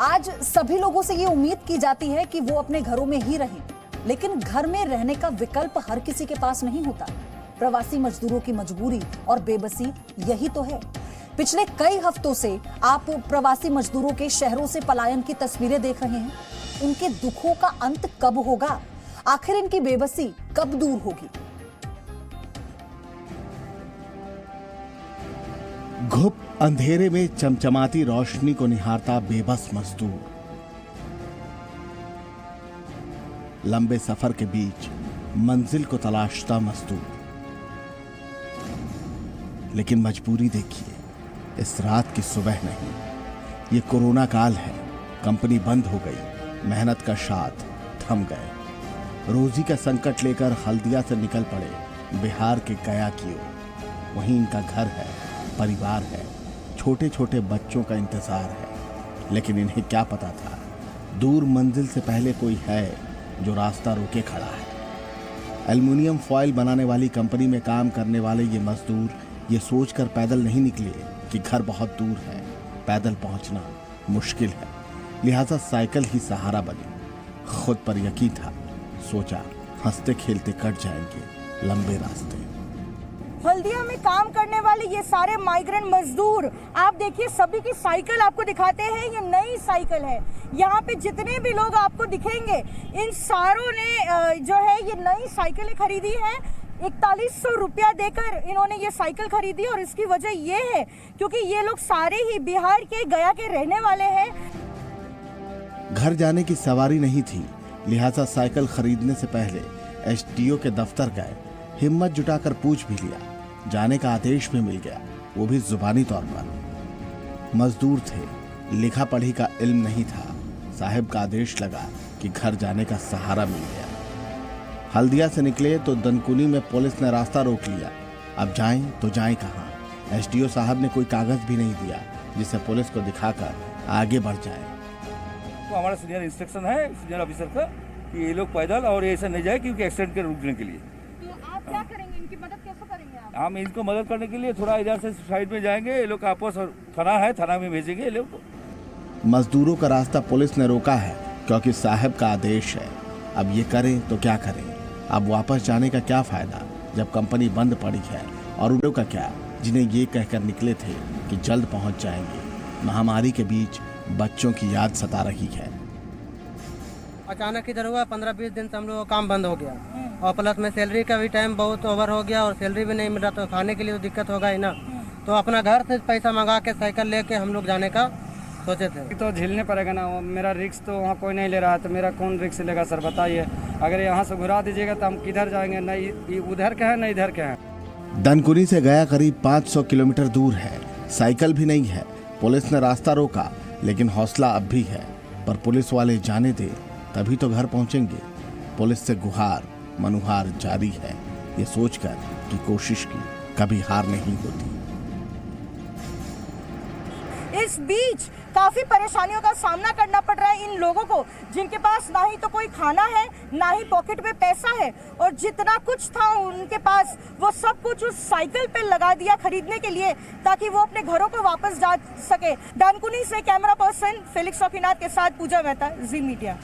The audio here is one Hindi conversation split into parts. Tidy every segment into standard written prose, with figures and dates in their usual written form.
आज सभी लोगों से ये उम्मीद की जाती है कि वो अपने घरों में ही रहें, लेकिन घर में रहने का विकल्प हर किसी के पास नहीं होता। प्रवासी मजदूरों की मजबूरी और बेबसी यही तो है। पिछले कई हफ्तों से आप प्रवासी मजदूरों के शहरों से पलायन की तस्वीरें देख रहे हैं। उनके दुखों का अंत कब होगा? आखिर इनकी बेबसी कब दूर होगी? घुप अंधेरे में चमचमाती रोशनी को निहारता बेबस मजदूर, लंबे सफर के बीच मंजिल को तलाशता मजदूर। लेकिन मजबूरी देखिए, इस रात की सुबह नहीं, ये कोरोना काल है। कंपनी बंद हो गई, मेहनत का शाद थम गए। रोजी का संकट लेकर हल्दिया से निकल पड़े बिहार के गया की ओर। वहीं इनका घर है, परिवार है, छोटे छोटे बच्चों का इंतजार है। लेकिन इन्हें क्या पता था, दूर मंजिल से पहले कोई है जो रास्ता रोके खड़ा है। एल्युमिनियम फॉयल बनाने वाली कंपनी में काम करने वाले ये मजदूर ये सोचकर पैदल नहीं निकले कि घर बहुत दूर है, पैदल पहुंचना मुश्किल है, लिहाजा साइकिल ही सहारा बनी। खुद पर यकीन था, सोचा हंसते खेलते कट जाएंगे लंबे रास्ते। हल्दिया में काम करने वाले ये सारे माइग्रेंट मजदूर, आप देखिए सभी की साइकिल आपको दिखाते हैं। ये नई साइकिल है। यहाँ पे जितने भी लोग आपको दिखेंगे, इन सारों ने जो है ये नई साइकिलें खरीदी है। 4100 रुपया देकर इन्होंने ये साइकिल खरीदी और इसकी वजह ये है क्योंकि ये लोग सारे ही बिहार के गया के रहने वाले हैं। घर जाने की सवारी नहीं थी, लिहाजा साइकिल खरीदने से पहले एसडीओ के दफ्तर गए। हिम्मत जुटाकर पूछ भी लिया, जाने का आदेश भी मिल गया, वो भी जुबानी तौर पर। मजदूर थे, लिखा पढ़ी का इल्म नहीं था। साहब का आदेश लगा कि घर जाने का सहारा मिल गया। हल्दिया से निकले तो दनकुनी में पुलिस ने रास्ता रोक लिया। अब जाएं तो जाएं कहां? एसडीओ साहब ने कोई कागज भी नहीं दिया जिसे पुलिस को दिखाकर आगे बढ़ जाए। तो हमारा सीनियर इंस्ट्रक्शन है, सीनियर ऑफिसर का, कि ये लोग पैदल और ऐसा नहीं जाए क्योंकि एक्सीडेंट के रुकने के लिए। तो आप क्या करेंगे, इनकी मदद कैसे करेंगे आप? हम इनको मदद करने के लिए थोड़ा इधर से साइड में जाएंगे। ये लोग आपस थाना है, थाना में भेजेंगे ये लोग को। मजदूरों का रास्ता पुलिस ने रोका है क्योंकि साहब का आदेश है। अब ये करें तो क्या करें? अब वापस जाने का क्या फायदा जब कंपनी बंद पड़ी है? और उन लोगों का क्या जिन्हें ये कहकर निकले थे कि जल्द पहुंच जाएंगे? महामारी के बीच बच्चों की याद सता रही है। अचानक इधर हुआ, 15-20 दिन से हम लोग का काम बंद हो गया और प्लस में सैलरी का भी टाइम बहुत ओवर हो गया और सैलरी भी नहीं मिल रहा, तो खाने के लिए तो दिक्कत होगा ही ना। तो अपना घर से पैसा मंगा के साइकिल लेके हम लोग जाने का सोचे थे। तो झेलने पड़ेगा ना, मेरा रिक्स तो वहाँ कोई नहीं ले रहा है, तो मेरा कौन रिक्स लेगा सर बताइए। अगर यहाँ से घुरा दीजिएगा तो हम किधर जाएंगे? नहीं उधर के हैं न इधर के हैं। दनकुनी से गया करीब 500 किलोमीटर दूर है, साइकिल भी नहीं है। पुलिस ने रास्ता रोका, लेकिन हौसला अब भी है। पर पुलिस वाले जाने दे तभी तो घर पहुंचेंगे। पुलिस से गुहार मनुहार जारी है, ये सोचकर कि कोशिश की कभी हार नहीं होती। इस बीच काफी परेशानियों का सामना करना पड़ रहा है इन लोगों को, जिनके पास ना ही तो कोई खाना है, ना ही पॉकेट में पैसा है, और जितना कुछ था उनके पास वो सब कुछ उस साइकिल पे लगा दिया खरीदने के लिए ताकि वो अपने घरों को वापस जा सके। डानकुनी से कैमरा पर्सन फेलिक्स शौकीनाथ के साथ पूजा मेहता, जी मीडिया।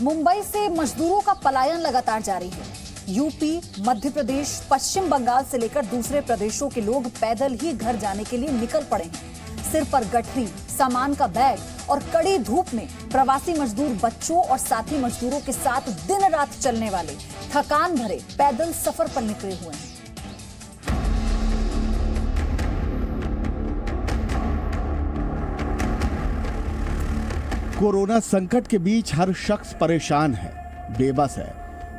मुंबई से मजदूरों का पलायन लगातार जारी है। यूपी, मध्य प्रदेश, पश्चिम बंगाल से लेकर दूसरे प्रदेशों के लोग पैदल ही घर जाने के लिए निकल पड़े हैं। सिर पर गठरी, सामान का बैग और कड़ी धूप में प्रवासी मजदूर बच्चों और साथी मजदूरों के साथ दिन रात चलने वाले थकान भरे पैदल सफर पर निकले हुए हैं। कोरोना संकट के बीच हर शख्स परेशान है, बेबस है।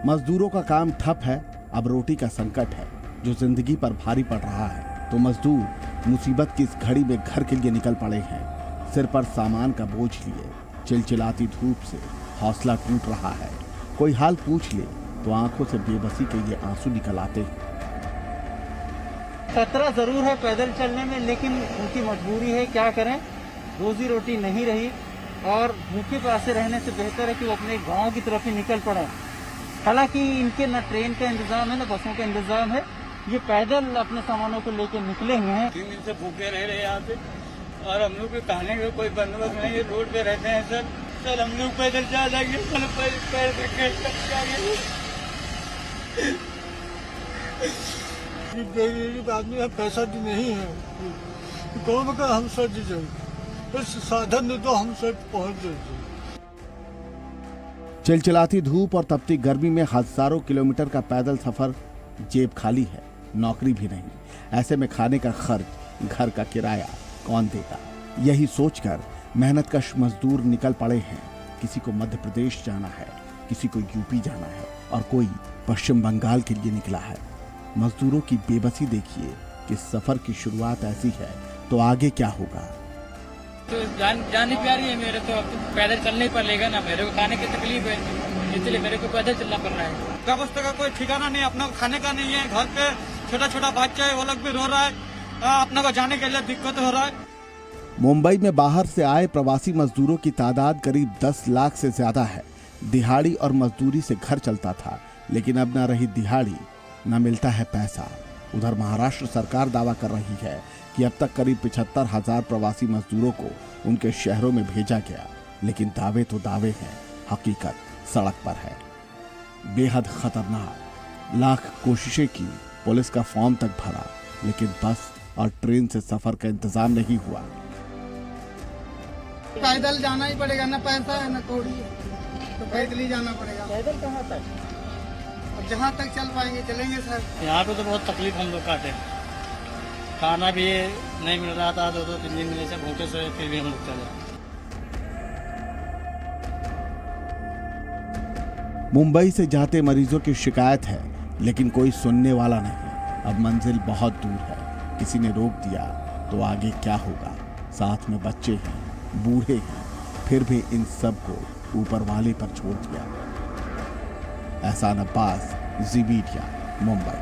मजदूरों का काम ठप है, अब रोटी का संकट है जो जिंदगी पर भारी पड़ रहा है। तो मजदूर मुसीबत की इस घड़ी में घर के लिए निकल पड़े हैं। सिर पर सामान का बोझ लिए चिलचिलाती धूप से हौसला टूट रहा है। कोई हाल पूछ ले तो आंखों से बेबसी के ये आंसू निकल आते हैं। खतरा जरूर है पैदल चलने में, लेकिन उनकी मजबूरी है, क्या करें, रोजी रोटी नहीं रही और भूखे प्यासे रहने से बेहतर है कि वो अपने गांव की तरफ ही निकल पड़े। हालांकि इनके न ट्रेन का इंतजाम है न बसों का इंतजाम है, ये पैदल अपने सामानों को लेकर निकले हुए हैं। 3 दिन से भूखे रह रहे यहाँ पे और हम लोग के खाने का कोई बंदोबस्त नहीं है। रोड पे रहते हैं सर हम लोग पैदल जा जाएंगे गरीब आदमी का पैसा भी नहीं है, कौन का हम सर जाए, इस साधन ने तो हम सर पहुँच जाए। चिलचिलाती धूप और तपती गर्मी में हजारों किलोमीटर का पैदल सफर, जेब खाली है, नौकरी भी नहीं। ऐसे में खाने का खर्च, घर का किराया कौन देगा? यही सोचकर मेहनतकश मजदूर निकल पड़े हैं। किसी को मध्य प्रदेश जाना है, किसी को यूपी जाना है और कोई पश्चिम बंगाल के लिए निकला है। मजदूरों की बेबसी देखिए कि सफर की शुरुआत ऐसी है तो आगे क्या होगा। तो जान प्यारी है मेरे, तो अब पैदल चलने पर लेगा ना, मेरे को खाने की तकलीफ है, इसलिए मेरे को पैदल चलना पड़ रहा है। व्यवस्था का कोई ठिकाना नहीं, अपना खाने का नहीं है। घर पे छोटा छोटा बच्चा है, वो लोग भी रो रहा है, अपना को जाने के लिए दिक्कत हो रहा है। मुंबई में बाहर से आए प्रवासी मजदूरों की तादाद करीब 10 लाख से ज्यादा है। दिहाड़ी और मजदूरी से घर चलता था, लेकिन अब न रही दिहाड़ी, न मिलता है पैसा। उधर महाराष्ट्र सरकार दावा कर रही है कि अब तक करीब 75,000 प्रवासी मजदूरों को उनके शहरों में भेजा गया, लेकिन दावे तो दावे हैं, हकीकत सड़क पर है। बेहद खतरनाक। लाख कोशिशें की, पुलिस का फॉर्म तक भरा, लेकिन बस और ट्रेन से सफर का इंतजाम नहीं हुआ। पैदल जाना ही पड़ेगा, ना पैसा है ना कौड़ी है, तो पैदल ही जाना पड़ेगा। पैदल कहाँ तक? और जहाँ तक चल पाएंगे चलेंगे सर। यहाँ पे तो बहुत तकलीफ हम लोग काटे, खाना भी नहीं मिल रहा था, 2-3 दिन मिले से भूखे से, फिर भी हम लोग चले। मुंबई से जाते मरीजों की शिकायत है, लेकिन कोई सुनने वाला नहीं। अब मंजिल बहुत दूर है, किसी ने रोक दिया तो आगे क्या होगा? साथ में बच्चे हैं, बूढ़े हैं, फिर भी इन सब को ऊपर वाले पर छोड़ दिया। एहसान अब्बास, जी मीडिया, मुंबई।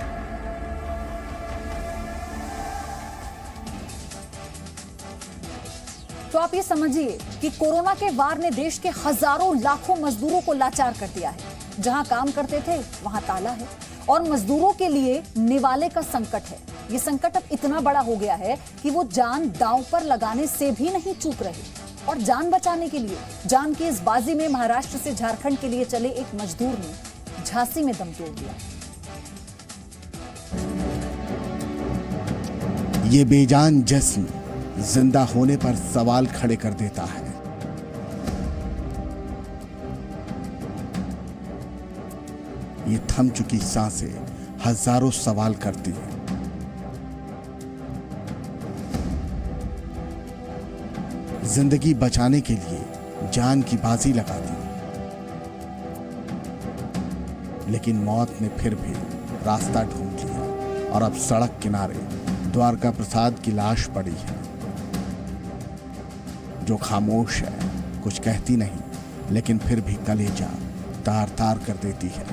तो आप ये समझिए कि कोरोना के वार ने देश के हजारों लाखों मजदूरों को लाचार कर दिया है। जहां काम करते थे वहां ताला है और मजदूरों के लिए निवाले का संकट है। ये संकट अब इतना बड़ा हो गया है कि वो जान दांव पर लगाने से भी नहीं चूक रहे। और जान बचाने के लिए, जान की इस बाजी में महाराष्ट्र से झारखंड के लिए चले एक मजदूर ने झांसी में दम तोड़ दिया। ये बेजान जिस्म जिंदा होने पर सवाल खड़े कर देता है। ये थम चुकी सांसें हजारों सवाल करती हैं। जिंदगी बचाने के लिए जान की बाजी लगा दी, लेकिन मौत ने फिर भी रास्ता ढूंढ लिया और अब सड़क किनारे द्वारका प्रसाद की लाश पड़ी है, जो खामोश है, कुछ कहती नहीं, लेकिन फिर भी कलेजा तार तार कर देती है।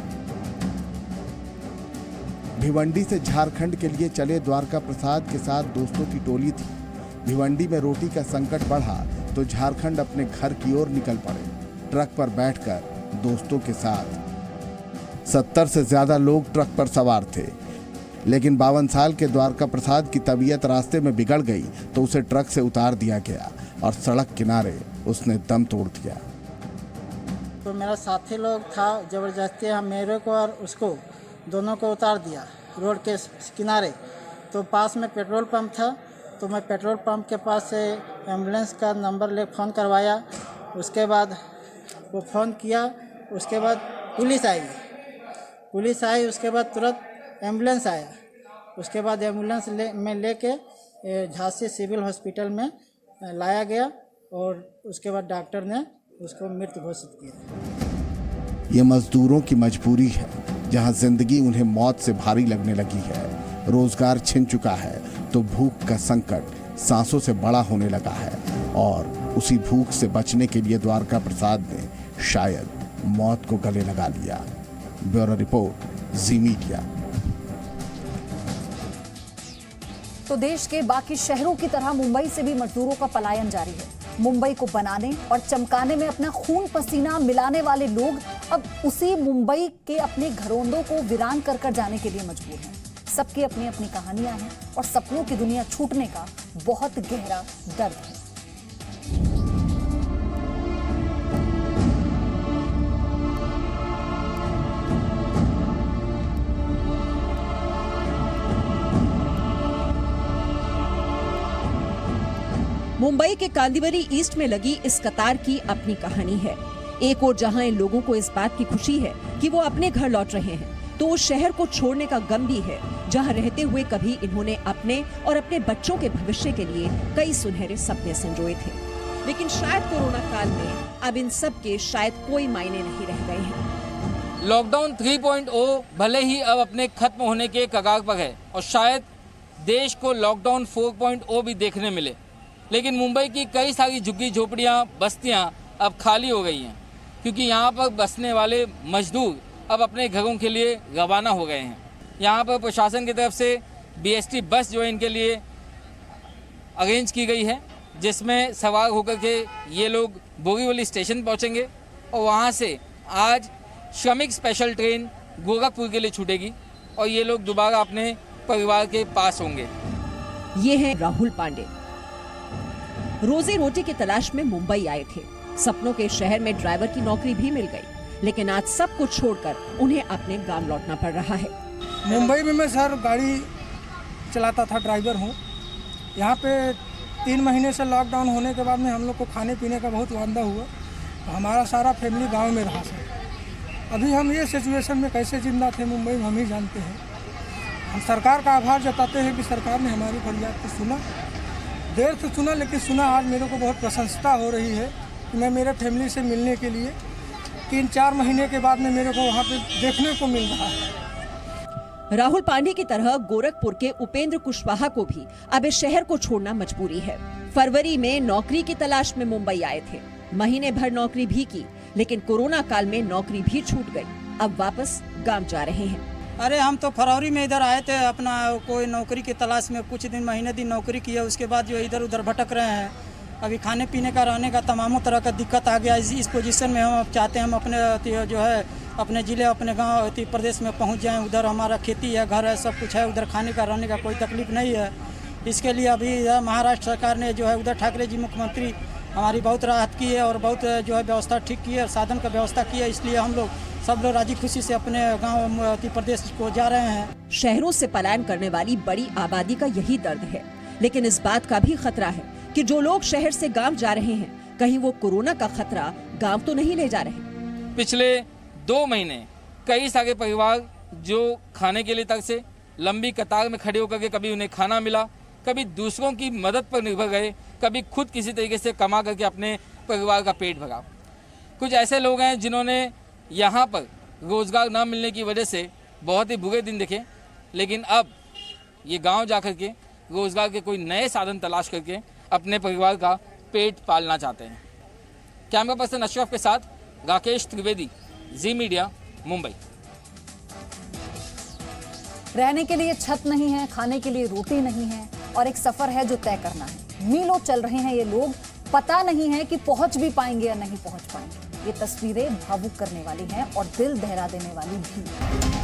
भिवंडी से झारखंड के लिए चले द्वारका प्रसाद के साथ दोस्तों की टोली थी। भिवंडी में रोटी का संकट बढ़ा तो झारखंड अपने घर की ओर निकल पड़े। ट्रक पर बैठकर दोस्तों के साथ 70 से ज्यादा लोग ट्रक पर सवार थे, लेकिन 52 साल के द्वारका प्रसाद की तबीयत रास्ते में बिगड़ गई तो उसे ट्रक से उतार दिया गया और सड़क किनारे उसने दम तोड़ दिया। तो मेरा साथी लोग था, जबरदस्ती हम मेरे को और उसको दोनों को उतार दिया रोड के किनारे। तो पास में पेट्रोल पंप था, तो मैं पेट्रोल पंप के पास से एम्बुलेंस का नंबर ले फ़ोन करवाया। उसके बाद वो फ़ोन किया, उसके बाद पुलिस आई, उसके बाद तुरंत एम्बुलेंस आया। उसके बाद एम्बुलेंस में लेके झांसी सिविल हॉस्पिटल में लाया गया और उसके बाद डॉक्टर ने उसको मृत घोषित किया। ये मजदूरों की मजबूरी है, जहां जिंदगी उन्हें मौत से भारी लगने लगी है। रोजगार छिन चुका है तो भूख का संकट सांसों से बड़ा होने लगा है और उसी भूख से बचने के लिए द्वारका प्रसाद ने शायद मौत को गले लगा लिया। ब्यूरो रिपोर्ट, जी मीडिया। तो देश के बाकी शहरों की तरह मुंबई से भी मजदूरों का पलायन जारी है। मुंबई को बनाने और चमकाने में अपना खून पसीना मिलाने वाले लोग अब उसी मुंबई के अपने घरोंदों को वीरान कर जाने के लिए मजबूर हैं। सबकी अपनी अपनी कहानियां हैं और सपनों की दुनिया छूटने का बहुत गहरा दर्द है। मुंबई के कांदिवली ईस्ट में लगी इस कतार की अपनी कहानी है। एक और जहां इन लोगों को इस बात की खुशी है कि वो अपने घर लौट रहे हैं, तो उस शहर को छोड़ने का गम भी है जहां रहते हुए कभी इन्होंने अपने और अपने बच्चों के भविष्य के लिए कई सुनहरे सपने संजोए थे। लेकिन शायद कोरोना काल में अब इन सब के शायद कोई मायने नहीं रह गए हैं। लॉकडाउन 3.0 भले ही अब अपने खत्म होने के कगार पर है और शायद देश को लॉकडाउन 4.0 भी देखने मिले, लेकिन मुंबई की कई सारी झुग्गी झोपड़ियाँ, बस्तियाँ अब खाली हो गई हैं क्योंकि यहाँ पर बसने वाले मजदूर अब अपने घरों के लिए रवाना हो गए हैं। यहाँ पर प्रशासन की तरफ से BST बस जो है इनके लिए अरेंज की गई है, जिसमें सवार होकर के ये लोग बोरीवली स्टेशन पहुँचेंगे और वहाँ से आज श्रमिक स्पेशल ट्रेन गोरखपुर के लिए छूटेगी और ये लोग दोबारा अपने परिवार के पास होंगे। ये हैं राहुल पांडे। रोजी रोटी की तलाश में मुंबई आए थे। सपनों के शहर में ड्राइवर की नौकरी भी मिल गई, लेकिन आज सब कुछ छोड़कर उन्हें अपने गांव लौटना पड़ रहा है। मुंबई में मैं सर गाड़ी चलाता था, ड्राइवर हूँ। यहाँ पे 3 महीने से लॉकडाउन होने के बाद में हम लोग को खाने पीने का बहुत वांदा हुआ। हमारा सारा फैमिली गांव में रहा सर। अभी हम ये सिचुएशन में कैसे जिंदा थे मुंबई में हम ही जानते हैं। हम सरकार का आभार जताते हैं कि सरकार ने हमारी फरियाद को सुना, देर से सुना लेकिन सुना। आज मेरे को बहुत प्रसन्नता हो रही है कि मैं मेरे फैमिली से मिलने के लिए 3-4 महीने के बाद में मेरे को वहाँ पे देखने को मिल रहा है। राहुल पांडे की तरह गोरखपुर के उपेंद्र कुशवाहा को भी अब इस शहर को छोड़ना मजबूरी है। फरवरी में नौकरी की तलाश में मुंबई आए थे, महीने भर नौकरी भी की, लेकिन कोरोना काल में नौकरी भी छूट गई। अब वापस गांव जा रहे हैं। अरे हम तो फरवरी में इधर आए थे, अपना कोई नौकरी की तलाश में कुछ दिन महीने दिन नौकरी किया, उसके बाद जो इधर उधर भटक रहे हैं। अभी खाने पीने का, रहने का तमामों तरह का दिक्कत आ गया। इस पोजीशन में हम चाहते हैं हम अपने जो है अपने ज़िले, अपने गांव, उत्तर प्रदेश में पहुंच जाएं। उधर हमारा खेती है, घर है, सब कुछ है, उधर खाने का, रहने का कोई तकलीफ नहीं है। इसके लिए अभी महाराष्ट्र सरकार ने जो है उद्धव ठाकरे जी मुख्यमंत्री हमारी बहुत राहत की है और बहुत जो है व्यवस्था ठीक की है, साधन का व्यवस्था की है। इसलिए हम लोग सब लोग राजी खुशी से अपने गांव उत्तर प्रदेश को जा रहे हैं। शहरों से पलायन करने वाली बड़ी आबादी का यही दर्द है, लेकिन इस बात का भी खतरा है कि जो लोग शहर से गांव जा रहे हैं, कहीं वो कोरोना का खतरा गांव तो नहीं ले जा रहे। पिछले 2 महीने कई सारे परिवार जो खाने के लिए तरसे, लंबी कतार में खड़े होकर के कभी उन्हें खाना मिला, कभी दूसरों की मदद पर निर्भर गए, कभी खुद किसी तरीके से कमा करके अपने परिवार का पेट भरा। कुछ ऐसे लोग हैं जिन्होंने यहाँ पर रोजगार न मिलने की वजह से बहुत ही बुरे दिन देखे, लेकिन अब ये गांव जाकर के रोजगार के कोई नए साधन तलाश करके अपने परिवार का पेट पालना चाहते हैं। कैमरा पर्सन अशरफ के साथ राकेश त्रिवेदी, जी मीडिया, मुंबई। रहने के लिए छत नहीं है, खाने के लिए रोटी नहीं है और एक सफर है जो तय करना है। मीलों चल रहे हैं ये लोग, पता नहीं है कि पहुंच भी पाएंगे या नहीं पहुंच पाएंगे। ये तस्वीरें भावुक करने वाली हैं और दिल दहला देने वाली भी।